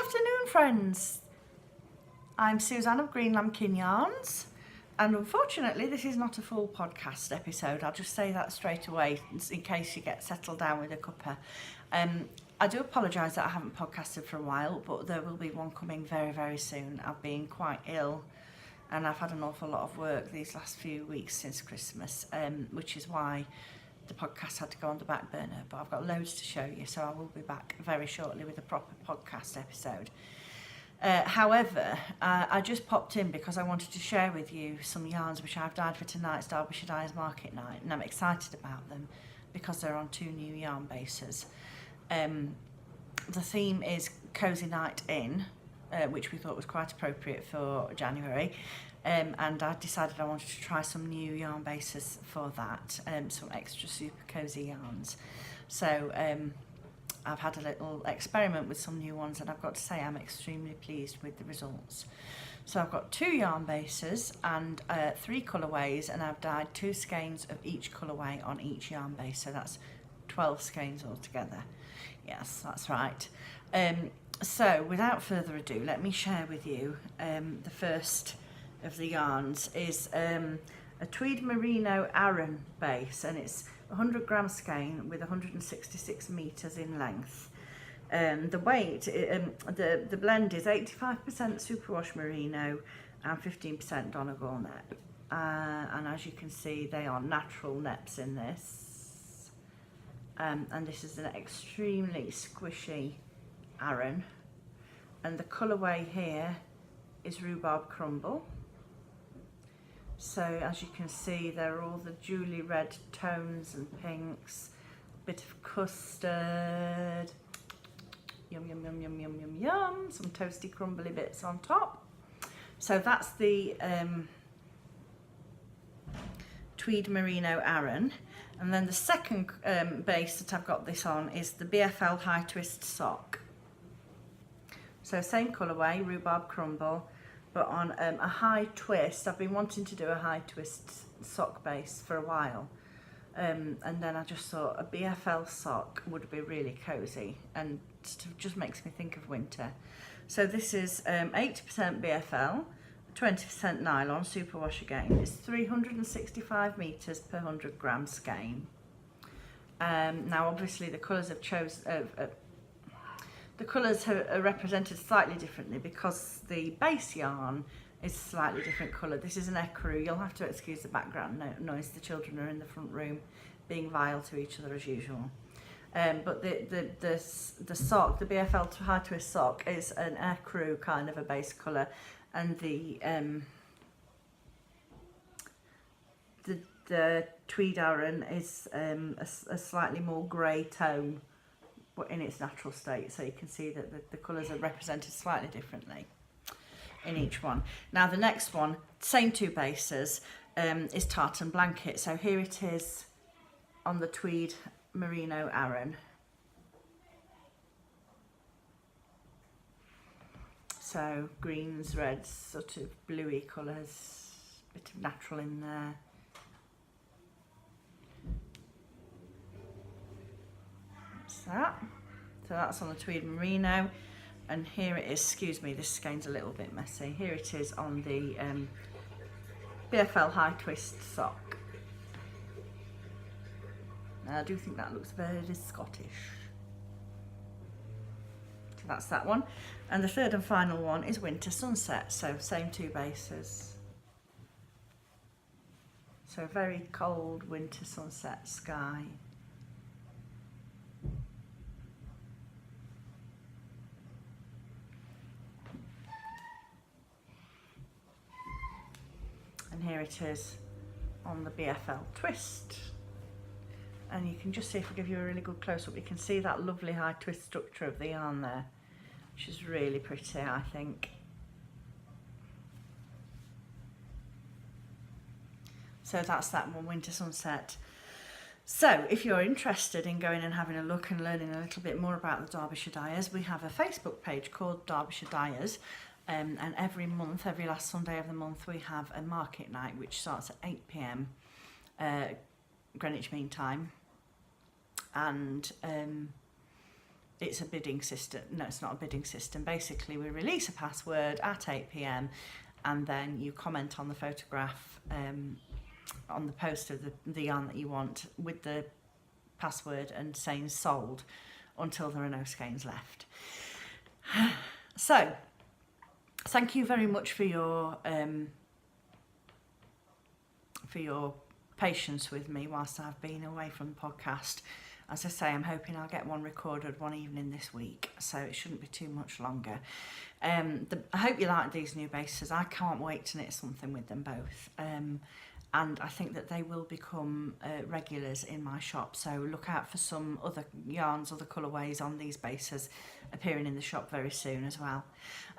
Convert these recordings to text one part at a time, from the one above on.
Good afternoon, friends. I'm Suzanne of Green Lambkin Yarns, and unfortunately this is not a full podcast episode. I'll just say that straight away in case you get settled down with a cuppa. I do apologise that I haven't podcasted for a while, but there will be one coming very, very soon. I've been quite ill and I've had an awful lot of work these last few weeks since Christmas, which is why the podcast had to go on the back burner, but I've got loads to show you, so I will be back very shortly with a proper podcast episode. However, I just popped in because I wanted to share with you some yarns which I've dyed for tonight's Derbyshire Dyers market night, and I'm excited about them because they're on 2 new yarn bases. The theme is Cozy Night In, which we thought was quite appropriate for January. And I decided I wanted to try some new yarn bases for that, some extra super cosy yarns. So I've had a little experiment with some new ones, and I've got to say I'm extremely pleased with the results. So I've got 2 yarn bases and 3 colourways, and I've dyed 2 skeins of each colourway on each yarn base, so that's 12 skeins altogether. Yes, that's right. So without further ado, let me share with you the first of the yarns is a Tweed Merino Aran base, and it's 100 gram skein with 166 meters in length. The weight, the blend is 85% superwash merino and 15% Donegal net. And as you can see, they are natural neps in this. And this is an extremely squishy Aran. And the colourway here is Rhubarb Crumble. So as you can see, there are all the Julie red tones and pinks, a bit of custard, yum, yum, yum, yum, yum, yum, yum, some toasty crumbly bits on top. So that's the Tweed Merino Aran. And then the second base that I've got this on is the BFL High Twist Sock. So same colourway, Rhubarb Crumble, but on a high twist. I've been wanting to do a high twist sock base for a while, and then I just thought a BFL sock would be really cosy and just makes me think of winter. So this is 80% BFL, 20% nylon, superwash again. It's 365 meters per 100 gram skein. Now obviously the colours have the colours are represented slightly differently because the base yarn is a slightly different colour. This is an ecru. You'll have to excuse the background noise. The children are in the front room being vile to each other as usual. But the sock, the BFL High Twist sock, is an ecru kind of a base colour, and the Tweed Aran is a slightly more grey tone in its natural state, so you can see that the colours are represented slightly differently in each one. Now the next one, same 2 bases, is Tartan Blanket. So here it is on the Tweed Merino Aran. So greens, reds, sort of bluey colours, bit of natural in there. That. So that's on the Tweed Merino, and here it is, excuse me, this skein's a little bit messy. Here it is on the BFL High Twist sock. And I do think that looks very Scottish. So that's that one. And the third and final one is Winter Sunset, so same 2 bases. So very cold winter sunset sky. And here it is on the BFL twist, and you can just see, if I give you a really good close-up, you can see that lovely high twist structure of the yarn there, which is really pretty, I think. So that's that one, Winter Sunset. So if you're interested in going and having a look and learning a little bit more about the Derbyshire Dyers, we have a Facebook page called Derbyshire Dyers. And every month, every last Sunday of the month, we have a market night which starts at 8 p.m. Greenwich Mean Time, and it's a bidding system. No, it's not a bidding system. Basically, we release a password at 8 p.m. and then you comment on the photograph on the post of the yarn that you want with the password and saying sold until there are no skeins left. So, thank you very much for your patience with me whilst I've been away from the podcast. As I say, I'm hoping I'll get one recorded one evening this week, so it shouldn't be too much longer. I hope you like these new bases. I can't wait to knit something with them both. And I think that they will become regulars in my shop, so look out for some other yarns, other colourways on these bases appearing in the shop very soon as well.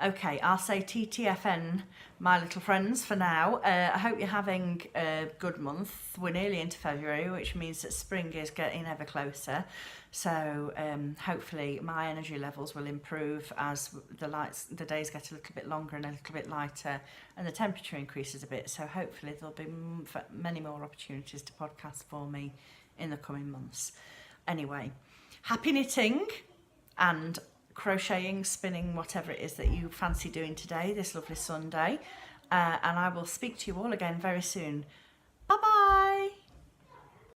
Okay, I'll say TTFN, my little friends, for now. I hope you're having a good month. We're nearly into February, which means that spring is getting ever closer. So hopefully my energy levels will improve as the days get a little bit longer and a little bit lighter, and the temperature increases a bit. So hopefully there'll be many more opportunities to podcast for me in the coming months. Anyway, happy knitting and crocheting, spinning, whatever it is that you fancy doing today, this lovely Sunday. And I will speak to you all again very soon. Bye bye.